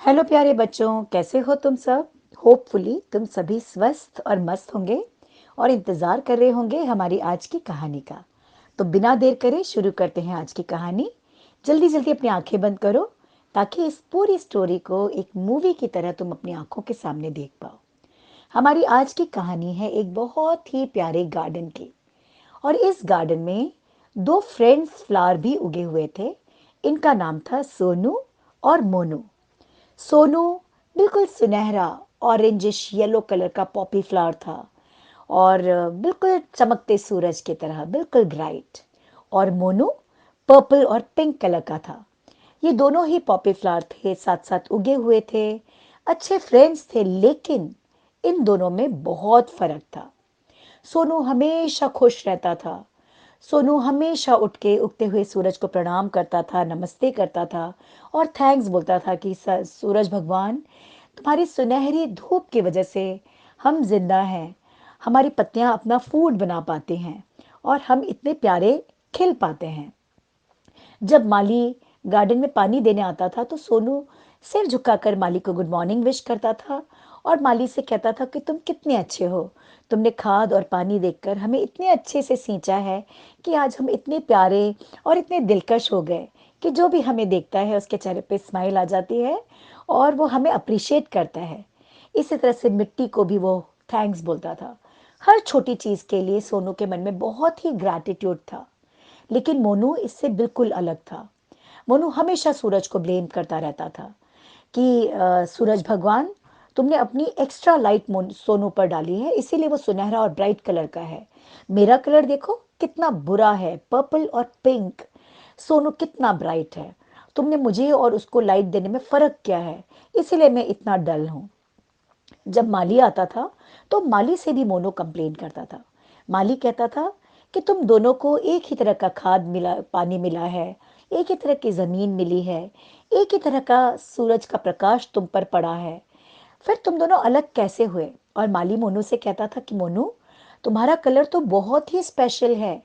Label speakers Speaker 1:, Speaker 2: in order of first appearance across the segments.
Speaker 1: Hello प्यारे बच्चों, कैसे हो तुम सब। होपफुली तुम सभी स्वस्थ और मस्त होंगे और इंतज़ार कर रहे होंगे हमारी आज की कहानी का। तो बिना देर करे शुरू करते हैं आज की कहानी। जल्दी जल्दी अपनी आंखें बंद करो ताकि इस पूरी स्टोरी को एक मूवी की तरह तुम अपनी आंखों के सामने देख पाओ। हमारी आज की कहानी है एक बहुत ही प्यारे गार्डन की। और इस गार्डन में दो फ्रेंड्स फ्लावर भी उगे हुए थे। इनका नाम था सोनू और मोनू। सोनू बिल्कुल सुनहरा ऑरेंजिश येलो कलर का पॉपी फ्लावर था और बिल्कुल चमकते सूरज की तरह बिल्कुल ब्राइट। और मोनू पर्पल और पिंक कलर का था। ये दोनों ही पॉपी फ्लावर थे, साथ साथ उगे हुए थे, अच्छे फ्रेंड्स थे, लेकिन इन दोनों में बहुत फर्क था। सोनू हमेशा खुश रहता था। सोनू हमेशा उठ के उगते हुए सूरज को प्रणाम करता था, नमस्ते करता था और थैंक्स बोलता था कि सूरज भगवान, तुम्हारी सुनहरी धूप की वजह से हम जिंदा हैं, हमारी पत्तियां अपना फूड बना पाते हैं और हम इतने प्यारे खिल पाते हैं। जब माली गार्डन में पानी देने आता था तो सोनू सिर झुकाकर माली को गुड मॉर्निंग विश करता था और माली से कहता था कि तुम कितने अच्छे हो, तुमने खाद और पानी देकर हमें इतने अच्छे से सींचा है कि आज हम इतने प्यारे और इतने दिलकश हो गए कि जो भी हमें देखता है उसके चेहरे पे स्माइल आ जाती है और वो हमें अप्रिशिएट करता है। इसी तरह से मिट्टी को भी वो थैंक्स बोलता था। हर छोटी चीज़ के लिए सोनू के मन में बहुत ही ग्रैटिट्यूड था। लेकिन मोनू इससे बिल्कुल अलग था। मोनू हमेशा सूरज को ब्लेम करता रहता था कि सूरज भगवान, तुमने अपनी एक्स्ट्रा लाइट सोनू पर डाली है, इसीलिए वो सुनहरा और ब्राइट कलर का है। मेरा कलर देखो कितना बुरा है, पर्पल और पिंक। सोनू कितना ब्राइट है। तुमने मुझे और उसको लाइट देने में फर्क किया है, इसीलिए मैं इतना डल हूँ। जब माली आता था तो माली से भी मोनू कंप्लेन करता था। माली कहता था कि तुम दोनों को एक ही तरह का खाद मिला, पानी मिला है, एक ही तरह की ज़मीन मिली है, एक ही तरह का सूरज का प्रकाश तुम पर पड़ा है, फिर तुम दोनों अलग कैसे हुए। और माली मोनू से कहता था कि मोनू, तुम्हारा कलर तो बहुत ही स्पेशल है।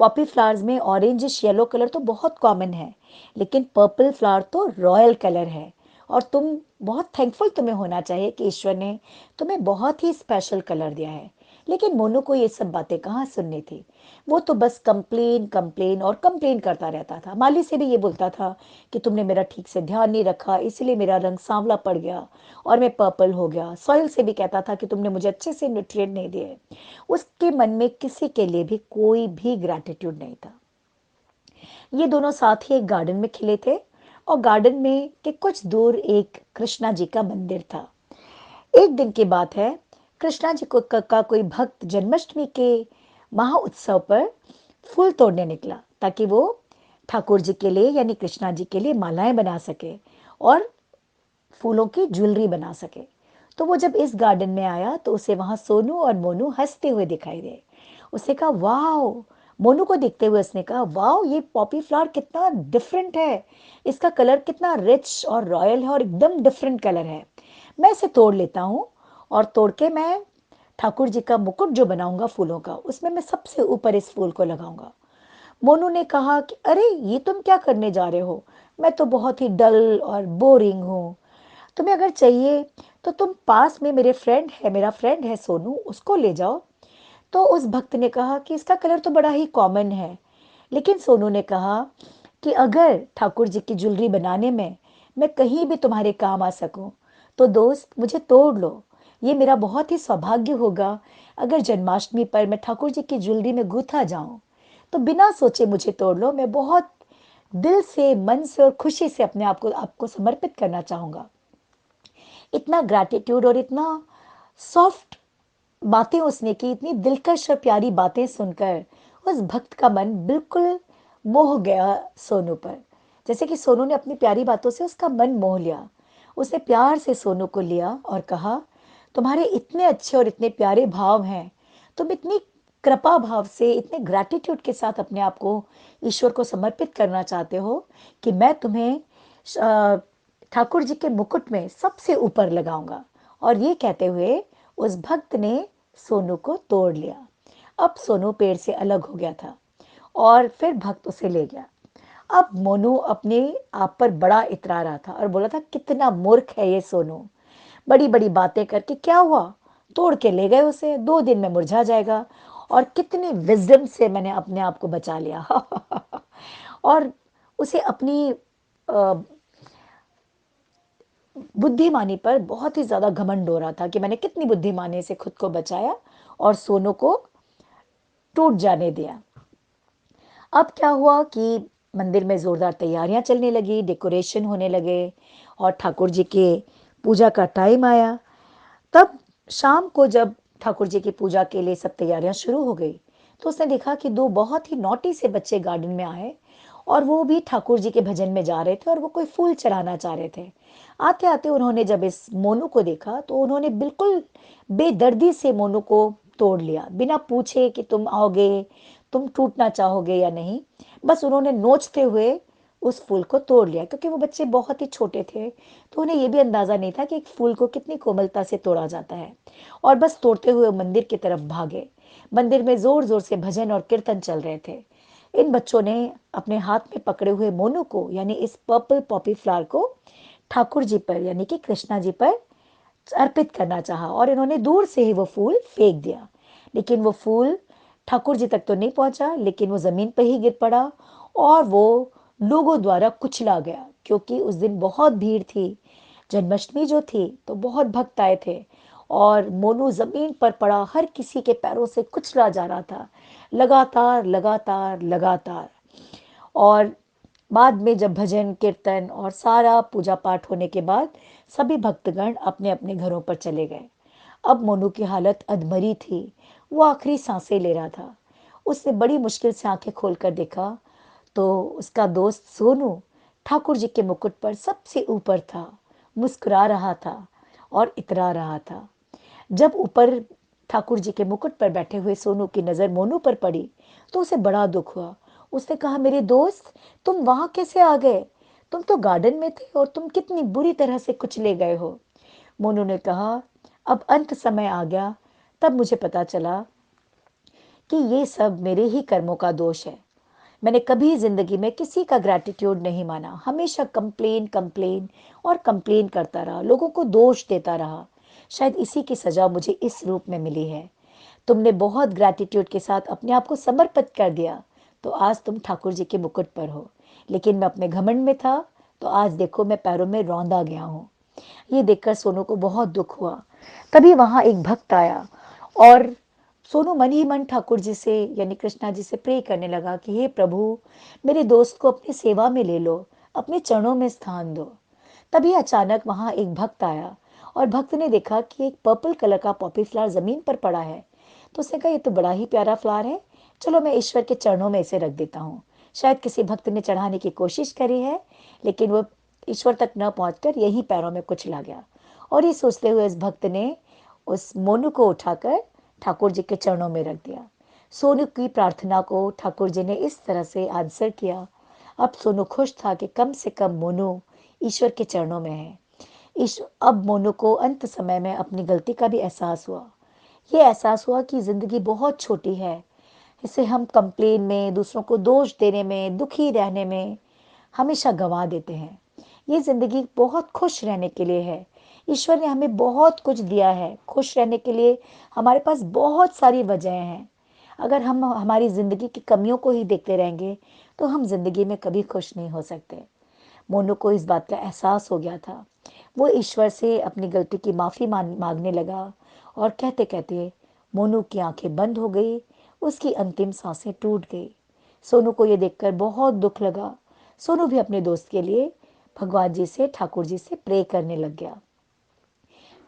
Speaker 1: पॉपी फ्लावर्स में ऑरेंजिश येलो कलर तो बहुत कॉमन है, लेकिन पर्पल फ्लावर तो रॉयल कलर है। और तुम बहुत थैंकफुल तुम्हें होना चाहिए कि ईश्वर ने तुम्हें बहुत ही स्पेशल कलर दिया है। लेकिन मोनू को ये सब बातें कहाँ सुननी थी। वो तो बस कंप्लेन कंप्लेन और कंप्लेन करता रहता था। माली से भी ये बोलता था कि तुमने मेरा ठीक से ध्यान नहीं रखा, इसलिए मेरा रंग सांवला पड़ गया और मैं पर्पल हो गया। सॉइल से भी कहता था कि तुमने मुझे अच्छे से न्यूट्रिएंट नहीं दिए। उसके मन में किसी के लिए भी कोई भी ग्रैटिट्यूड नहीं था। ये दोनों साथ ही एक गार्डन में खिले थे और गार्डन में के कुछ दूर एक कृष्णा जी का मंदिर था। एक दिन की बात है, कृष्णा जी को का कोई भक्त जन्माष्टमी के महाउत्सव पर फूल तोड़ने निकला ताकि वो ठाकुर जी के लिए यानी कृष्णा जी के लिए मालाएं बना सके और फूलों की ज्वेलरी बना सके। तो वो जब इस गार्डन में आया तो उसे वहां सोनू और मोनू हंसते हुए दिखाई दे। उसने कहा वाओ। मोनू को देखते हुए उसने कहा वाओ, ये पॉपी फ्लावर कितना डिफरेंट है, इसका कलर कितना रिच और रॉयल है और एकदम डिफरेंट कलर है। मैं इसे तोड़ लेता हूँ और तोड़ के मैं ठाकुर जी का मुकुट जो बनाऊंगा फूलों का, उसमें मैं सबसे ऊपर इस फूल को लगाऊंगा। मोनू ने कहा कि अरे ये तुम क्या करने जा रहे हो, मैं तो बहुत ही डल और बोरिंग हूँ। तुम्हें अगर चाहिए तो तुम पास में मेरे फ्रेंड है, मेरा फ्रेंड है सोनू, उसको ले जाओ। तो उस भक्त ने कहा कि इसका कलर तो बड़ा ही कॉमन है। लेकिन सोनू ने कहा कि अगर ठाकुर जी की ज्वेलरी बनाने में मैं कहीं भी तुम्हारे काम आ सकूं तो दोस्त मुझे तोड़ लो। ये मेरा बहुत ही सौभाग्य होगा अगर जन्माष्टमी पर मैं ठाकुर जी की ज्वेलरी में गूंथा जाऊं। तो बिना सोचे मुझे तोड़ लो, मैं बहुत दिल से, मन से और खुशी से अपने आप को आपको समर्पित करना चाहूंगा। इतना ग्रैटिट्यूड और इतना सॉफ्ट बातें उसने की, इतनी दिलकश और प्यारी बातें सुनकर उस भक्त का मन बिल्कुल मोह गया सोनू पर। जैसे कि सोनू ने अपनी प्यारी बातों से उसका मन मोह लिया। उसने प्यार से सोनू को लिया और कहा, तुम्हारे इतने अच्छे और इतने प्यारे भाव हैं, तुम इतनी कृपा भाव से, इतने ग्रैटिट्यूड के साथ अपने आप को ईश्वर को समर्पित करना चाहते हो कि मैं तुम्हें अ, ठाकुर जी के मुकुट में सबसे ऊपर लगाऊंगा। और ये कहते हुए उस भक्त ने सोनू को तोड़ लिया। अब सोनू पेड़ से अलग हो गया था और फिर भक्त उसे ले गया। अब मोनू अपने आप पर बड़ा इतरा रहा था और बोला था, कितना मूर्ख है ये सोनू, बड़ी बड़ी बातें करके क्या हुआ, तोड़ के ले गए उसे, 2 दिन में मुरझा जाएगा। और कितनी विजडम से मैंने अपने आप को बचा लिया। और उसे अपनी बुद्धिमानी पर बहुत ही ज्यादा घमंड हो रहा था कि मैंने कितनी बुद्धिमानी से खुद को बचाया और सोनू को टूट जाने दिया। अब क्या हुआ कि मंदिर में जोरदार तैयारियां चलने लगी, डेकोरेशन होने लगे और ठाकुर जी के पूजा का टाइम आया। तब शाम को जब ठाकुर जी की पूजा के लिए सब तैयारियां शुरू हो गई, तो उसने देखा कि 2 बहुत ही नॉटी से बच्चे गार्डन में आए और वो भी ठाकुर जी के भजन में जा रहे थे और वो कोई फूल चढ़ाना चाह रहे थे। आते आते उन्होंने जब इस मोनू को देखा तो उन्होंने बिल्कुल बेदर्दी से मोनू को तोड़ लिया, बिना पूछे कि तुम आओगे, तुम टूटना चाहोगे या नहीं। बस उन्होंने नोचते हुए उस फूल को तोड़ लिया, क्योंकि वो बच्चे बहुत ही छोटे थे, तो उन्हें ये भी अंदाजा नहीं था कि एक फूल को कितनी कोमलता से तोड़ा जाता है। और बस तोड़ते हुए मंदिर की तरफ भागे। मंदिर में जोर जोर से भजन और कीर्तन चल रहे थे। इन बच्चों ने अपने हाथ में पकड़े हुए मोनू को, यानी इस पर्पल पॉपी फ्लावर को, ठाकुर जी पर यानी कि कृष्णा जी पर अर्पित करना चाहा और इन्होंने दूर से ही वो फूल फेंक दिया। लेकिन वो फूल ठाकुर जी तक तो नहीं पहुंचा, लेकिन वो जमीन पर ही गिर पड़ा और वो लोगों द्वारा कुचला गया, क्योंकि उस दिन बहुत भीड़ थी। जन्माष्टमी जो थी तो बहुत भक्त आए थे और मोनू जमीन पर पड़ा हर किसी के पैरों से कुचला जा रहा था, लगातार लगातार लगातार। और बाद में जब भजन कीर्तन और सारा पूजा पाठ होने के बाद सभी भक्तगण अपने अपने घरों पर चले गए। अब मोनू की हालत अधमरी थी, वो आखिरी सांसें ले रहा था। उसने बड़ी मुश्किल से आंखें खोलकर देखा तो उसका दोस्त सोनू ठाकुर जी के मुकुट पर सबसे ऊपर था, मुस्कुरा रहा था और इतरा रहा था। जब ऊपर ठाकुर जी के मुकुट पर बैठे हुए सोनू की नजर मोनू पर पड़ी तो उसे बड़ा दुख हुआ। उसने कहा, मेरे दोस्त, तुम वहां कैसे आ गए? तुम तो गार्डन में थे और तुम कितनी बुरी तरह से कुचले गए हो। मोनू ने कहा, अब अंत समय आ गया, तब मुझे पता चला कि ये सब मेरे ही कर्मों का दोष है। मैंने कभी जिंदगी में किसी का ग्रैटिट्यूड नहीं माना, हमेशा कंप्लेन कंप्लेन और कंप्लेन करता रहा, लोगों को दोष देता रहा। शायद इसी की सजा मुझे इस रूप में मिली है। तुमने बहुत ग्रैटिट्यूड के साथ अपने आप को समर्पित कर दिया, तो आज तुम ठाकुर जी के मुकुट पर हो। लेकिन मैं अपने घमंड में था, तो आज देखो मैं पैरों में रौंदा गया हूँ। ये देखकर सोनू को बहुत दुख हुआ। तभी वहां एक भक्त आया और सोनू मन ही मन ठाकुर जी से यानी कृष्णा जी से प्रे करने लगा कि हे प्रभु, मेरे दोस्त को अपनी सेवा में ले लो, अपने चरणों में स्थान दो। तभी अचानक वहां एक भक्त आया और भक्त ने देखा कि एक पर्पल कलर का पॉपी फ्लावर जमीन पर पड़ा है। तो उसने कहा, ये तो बड़ा ही प्यारा फ्लावर है, चलो मैं ईश्वर के चरणों में इसे रख देता हूँ। शायद किसी भक्त ने चढ़ाने की कोशिश करी है, लेकिन वो ईश्वर तक न पहुंचकर यही पैरों में कुचला गया। और ये सोचते हुए इस भक्त ने उस मोनू को उठाकर ठाकुर जी के चरणों में रख दिया। सोनू की प्रार्थना को ठाकुर जी ने इस तरह से आंसर किया। अब सोनू खुश था कि कम से कम मोनू ईश्वर के चरणों में है। अब मोनू को अंत समय में अपनी गलती का भी एहसास हुआ। ये एहसास हुआ कि जिंदगी बहुत छोटी है, इसे हम कंप्लेन में, दूसरों को दोष देने में, दुखी रहने में हमेशा गंवा देते हैं। ये जिंदगी बहुत खुश रहने के लिए है। ईश्वर ने हमें बहुत कुछ दिया है, खुश रहने के लिए हमारे पास बहुत सारी वजहें हैं। अगर हम हमारी जिंदगी की कमियों को ही देखते रहेंगे तो हम जिंदगी में कभी खुश नहीं हो सकते। मोनू को इस बात का एहसास हो गया था। वो ईश्वर से अपनी गलती की माफी मांगने लगा और कहते कहते मोनू की आंखें बंद हो गई, उसकी अंतिम सांसें टूट गई। सोनू को ये देखकर बहुत दुख लगा। सोनू भी अपने दोस्त के लिए भगवान जी से, ठाकुर जी से प्रे करने लग गया।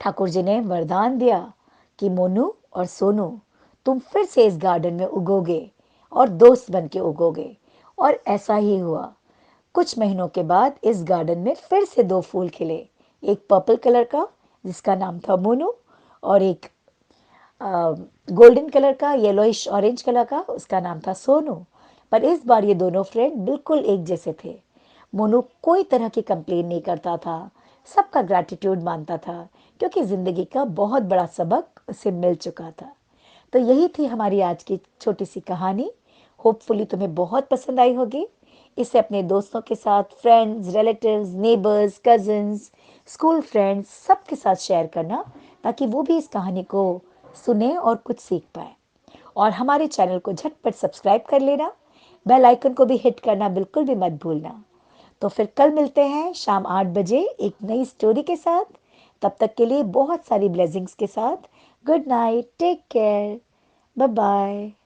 Speaker 1: ठाकुर जी ने वरदान दिया कि मोनू और सोनू, तुम फिर से इस गार्डन में उगोगे और दोस्त बन के उगोगे। और ऐसा ही हुआ। कुछ महीनों के बाद इस गार्डन में फिर से 2 फूल खिले, एक पर्पल कलर का जिसका नाम था मोनू और एक गोल्डन कलर का, येलोइश ऑरेंज कलर का, उसका नाम था सोनू। पर इस बार ये दोनों फ्रेंड बिल्कुल एक जैसे थे। मोनू कोई तरह की कंप्लेन नहीं करता था, सबका ग्रैटिट्यूड मानता था, क्योंकि जिंदगी का बहुत बड़ा सबक उसे मिल चुका था। तो यही थी हमारी आज की छोटी सी कहानी। होपफुली तुम्हें बहुत पसंद आई होगी। इसे अपने दोस्तों के साथ, friends, relatives, neighbours, cousins, school friends सबके साथ शेयर करना, ताकि वो भी इस कहानी को सुने और कुछ सीख पाए। और हमारे चैनल को झटपट सब्सक्राइब कर लेना, बेल आइकन को भी हिट करना बिल्कुल भी मत भूलना। तो फिर कल मिलते हैं शाम 8 बजे एक नई स्टोरी के साथ। तब तक के लिए बहुत सारी ब्लेसिंग्स के साथ good night, take care, bye bye.